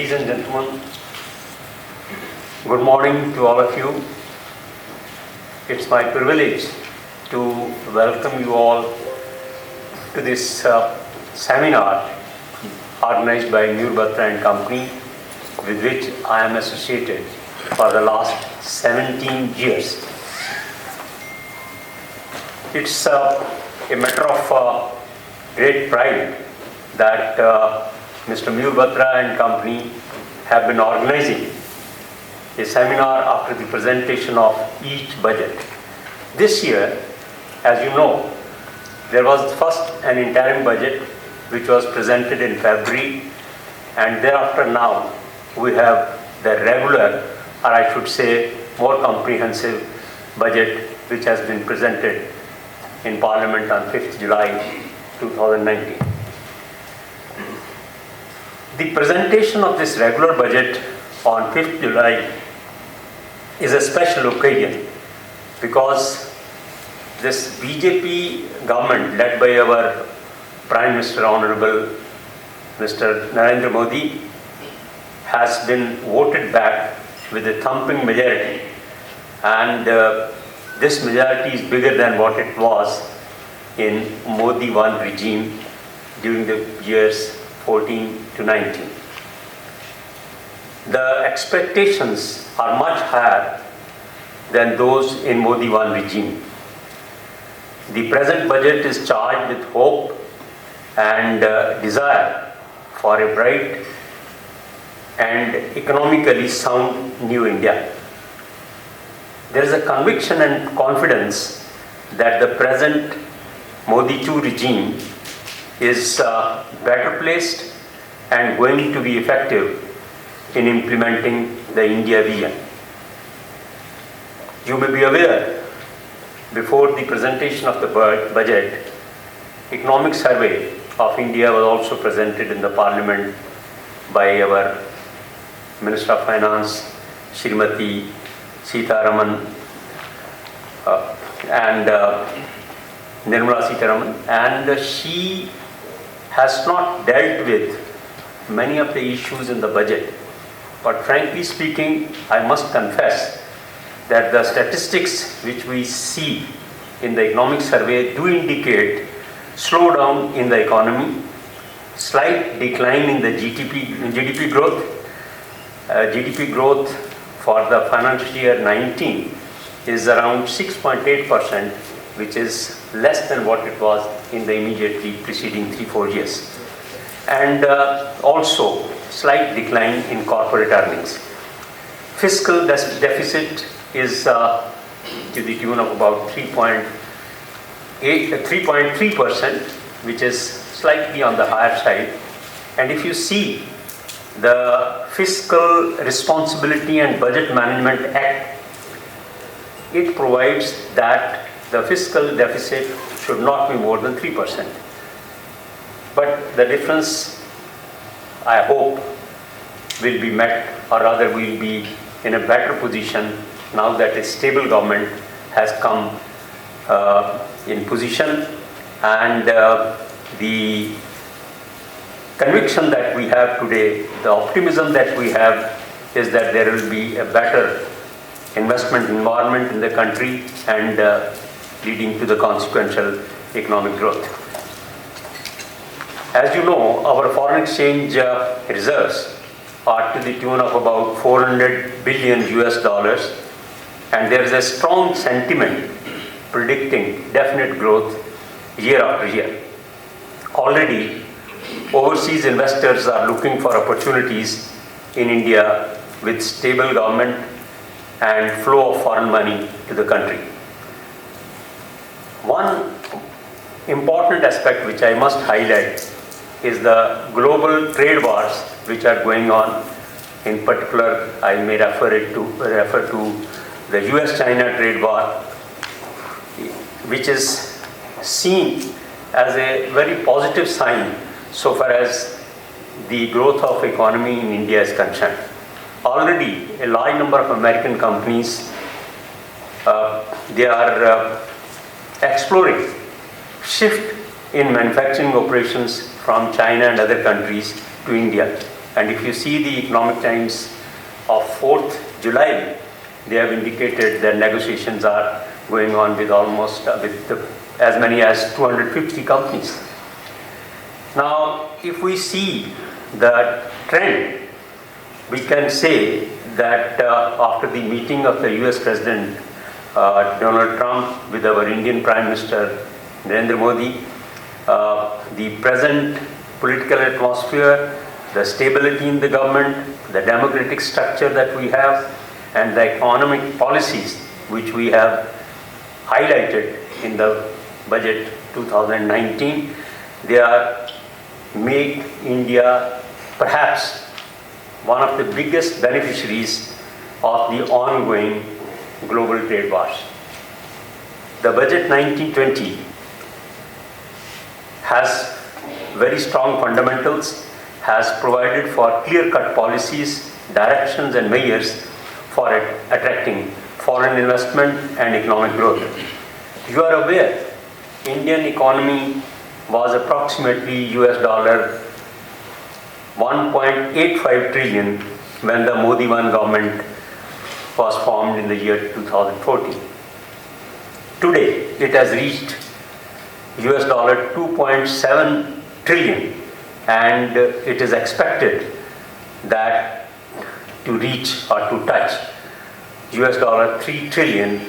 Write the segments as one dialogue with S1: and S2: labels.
S1: Ladies and gentlemen, good morning to all of you. It's my privilege to welcome you all to this seminar organized by Batra and Company, with which I am associated for the last 17 years. It's a matter of great pride that Mr. Batra and Company have been organizing a seminar after the presentation of each budget. This year, as you know, there was first an interim budget which was presented in February, and thereafter now we have the regular, or I should say more comprehensive budget which has been presented in Parliament on 5th July 2019. The presentation of this regular budget on 5th July is a special occasion because this BJP government led by our Prime Minister Honorable Mr. Narendra Modi has been voted back with a thumping majority, and this majority is bigger than what it was in Modi 1 regime during the years 14 to 19. The expectations are much higher than those in Modi 1 regime. The present budget is charged with hope and desire for a bright and economically sound new India. There is a conviction and confidence that the present Modi 2 regime is better placed and going to be effective in implementing the India vision. You may be aware, before the presentation of the budget, economic survey of India was also presented in the Parliament by our Minister of Finance, Srimati Sitaraman, and Nirmala Sitaraman, and she has not dealt with many of the issues in the budget. But frankly speaking, I must confess that the statistics which we see in the economic survey do indicate slowdown in the economy, slight decline in the GDP growth. GDP growth for the financial year 19 is around 6.8%, which is less than what it was in the immediately preceding 3-4 years. And also slight decline in corporate earnings. Fiscal deficit is to the tune of about 3.3%, which is slightly on the higher side. And if you see the Fiscal Responsibility and Budget Management Act, it provides that the fiscal deficit should not be more than 3%. But the difference, I hope, will be met, or rather will be in a better position now that a stable government has come in position, and the conviction that we have today, the optimism that we have, is that there will be a better investment environment in the country and leading to the consequential economic growth. As you know, our foreign exchange reserves are to the tune of about $400 billion US, and there is a strong sentiment predicting definite growth year after year. Already, overseas investors are looking for opportunities in India with stable government and flow of foreign money to the country. One important aspect which I must highlight is the global trade wars which are going on. In particular, I may refer to the US-China trade war, which is seen as a very positive sign so far as the growth of economy in India is concerned. Already, a large number of American companies, they are exploring shift in manufacturing operations from China and other countries to India. And if you see the Economic Times of 4th July, they have indicated that negotiations are going on with as many as 250 companies. Now, if we see the trend, we can say that after the meeting of the US President Donald Trump with our Indian Prime Minister Narendra Modi, the present political atmosphere, the stability in the government, the democratic structure that we have, and the economic policies which we have highlighted in the budget 2019, they are make India perhaps one of the biggest beneficiaries of the ongoing global trade wars. The budget 1920 has very strong fundamentals, has provided for clear-cut policies, directions and measures for attracting foreign investment and economic growth. You are aware, Indian economy was approximately US dollar 1.85 trillion when the Modi I government was formed in the year 2014. Today, it has reached US dollar 2.7 trillion, and it is expected that to reach or to touch US dollar 3 trillion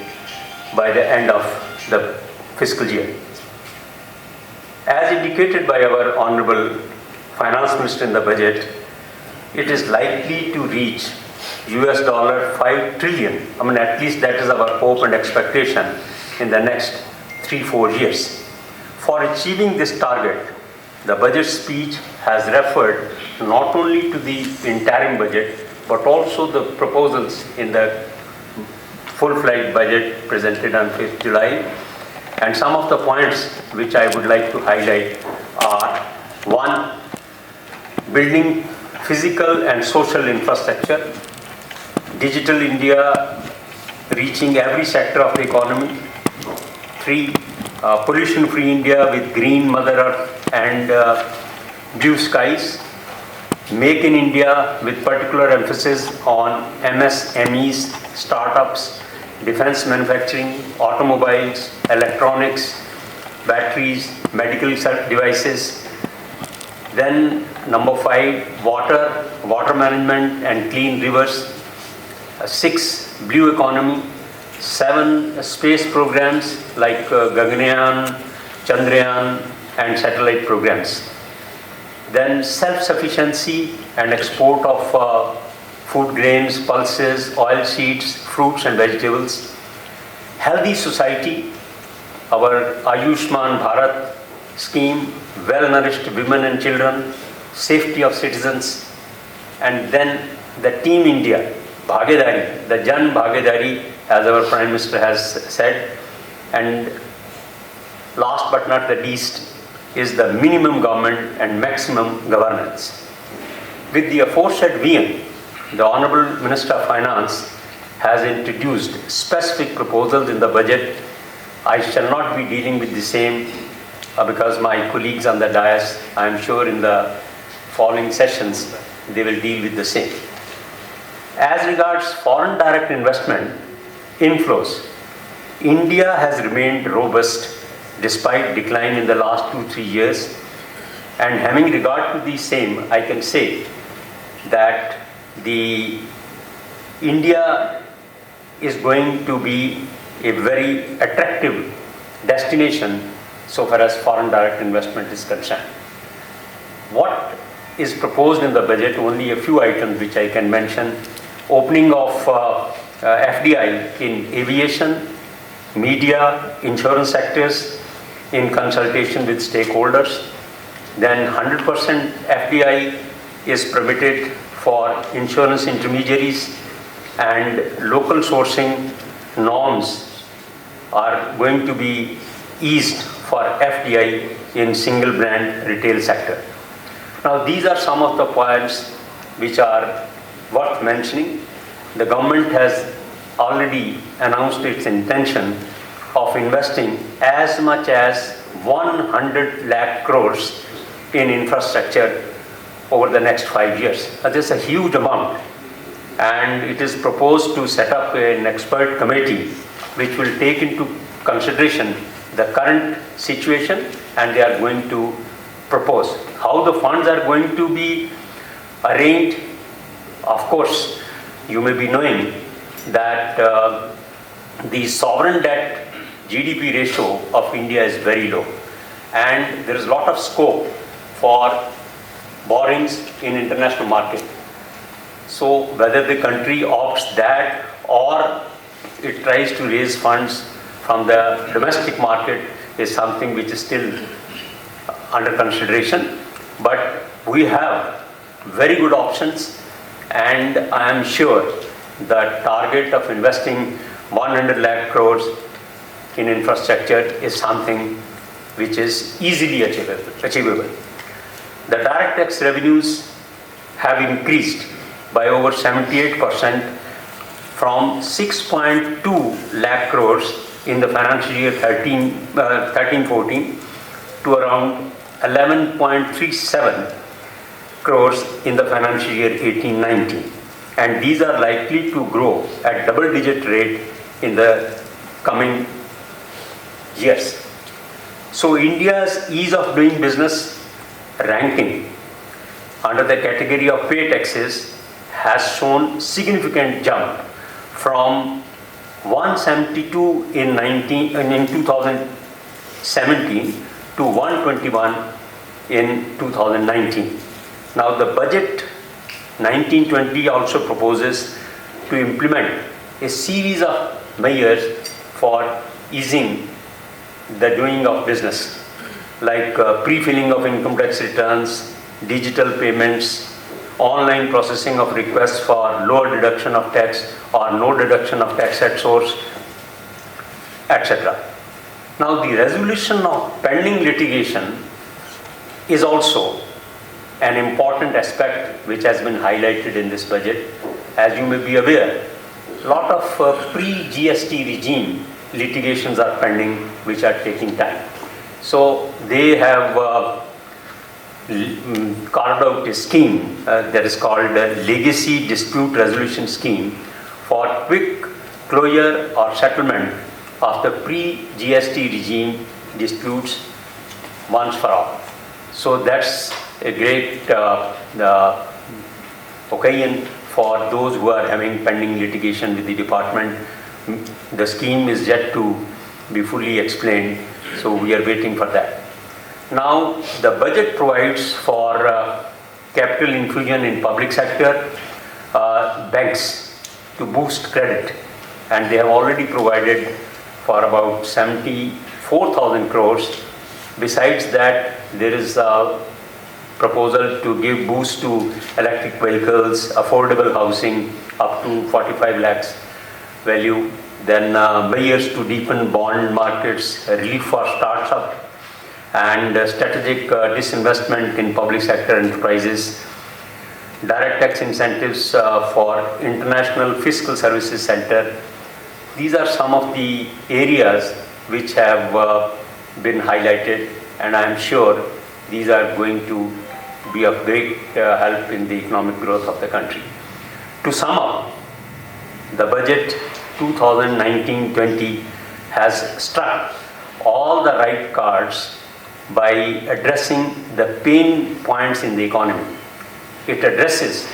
S1: by the end of the fiscal year. As indicated by our Honorable Finance Minister in the budget, it is likely to reach US dollar 5 trillion. I mean, at least that is our hope and expectation in the next 3-4 years. For achieving this target, the budget speech has referred not only to the interim budget, but also the proposals in the full-fledged budget presented on 5th July. And some of the points which I would like to highlight are: 1, building physical and social infrastructure, digital India reaching every sector of the economy. 3, pollution-free India with green Mother Earth and blue skies. Make in India with particular emphasis on MSMEs, startups, defense manufacturing, automobiles, electronics, batteries, medical devices. Then number 5, water management and clean rivers. 6, blue economy. 7, space programs like Gaganyaan, Chandrayaan and satellite programs. Then self-sufficiency and export of food grains, pulses, oil seeds, fruits and vegetables. Healthy society, our Ayushman Bharat scheme, well-nourished women and children, safety of citizens, and then the Team India, Bhagedari, the Jan Bhagedari, as our Prime Minister has said, and last but not the least is the minimum government and maximum governance. With the aforesaid vision, the Honorable Minister of Finance has introduced specific proposals in the budget. I shall not be dealing with the same because my colleagues on the dais, I am sure in the following sessions, they will deal with the same. As regards foreign direct investment inflows, India has remained robust despite decline in the last 2-3 years. And having regard to the same, I can say that India is going to be a very attractive destination so far as foreign direct investment is concerned. What is proposed in the budget? Only a few items which I can mention. Opening of FDI in aviation, media, insurance sectors in consultation with stakeholders. Then 100% FDI is permitted for insurance intermediaries, and local sourcing norms are going to be eased for FDI in single brand retail sector. Now these are some of the points which are worth mentioning. The government has already announced its intention of investing as much as 100 lakh crores in infrastructure over the next 5 years. That is a huge amount. And it is proposed to set up an expert committee which will take into consideration the current situation, and they are going to propose how the funds are going to be arranged. Of course, you may be knowing that the sovereign debt GDP ratio of India is very low, and there is a lot of scope for borrowings in international market. So whether the country opts that or it tries to raise funds from the domestic market is something which is still under consideration. But we have very good options, and I am sure the target of investing 100 lakh crores in infrastructure is something which is easily achievable. The direct tax revenues have increased by over 78% from 6.2 lakh crores in the financial year 13-14 to around 11.37 crores in the financial year 18-19. And these are likely to grow at double-digit rate in the coming years. So India's ease of doing business ranking under the category of pay taxes has shown significant jump from 172 in 2017 to 121 in 2019. Now the budget 1920 also proposes to implement a series of measures for easing the doing of business, like pre-filling of income tax returns, digital payments, online processing of requests for lower deduction of tax or no deduction of tax at source, etc. Now the resolution of pending litigation is also an important aspect which has been highlighted in this budget. As you may be aware, a lot of pre-GST regime litigations are pending which are taking time. So they have carved out a scheme that is called a Legacy Dispute Resolution Scheme for quick closure or settlement of the pre-GST regime disputes once for all. So that's a great occasion for those who are having pending litigation with the department. The scheme is yet to be fully explained, so we are waiting for that. Now, the budget provides for capital infusion in public sector, banks to boost credit, and they have already provided for about 74,000 crores. Besides that, there is a proposal to give boost to electric vehicles, affordable housing up to 45 lakhs value, then measures to deepen bond markets, relief for startups, and strategic disinvestment in public sector enterprises, direct tax incentives for International Fiscal Services Center. These are some of the areas which have been highlighted, and I am sure these are going to be of great help in the economic growth of the country. To sum up, the budget 2019-20 has struck all the right cards by addressing the pain points in the economy. It addresses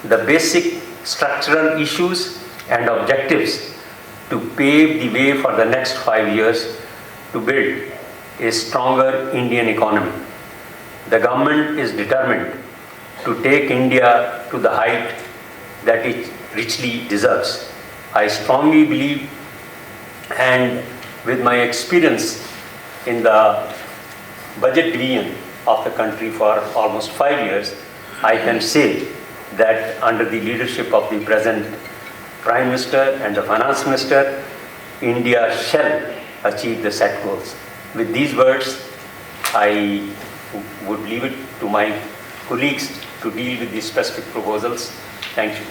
S1: the basic structural issues and objectives to pave the way for the next 5 years to build a stronger Indian economy. The government is determined to take India to the height that it richly deserves. I strongly believe, and with my experience in the budget division of the country for almost 5 years, I can say that under the leadership of the present Prime Minister and the Finance Minister, India shall achieve the set goals. With these words, I would leave it to my colleagues to deal with these specific proposals. Thank you.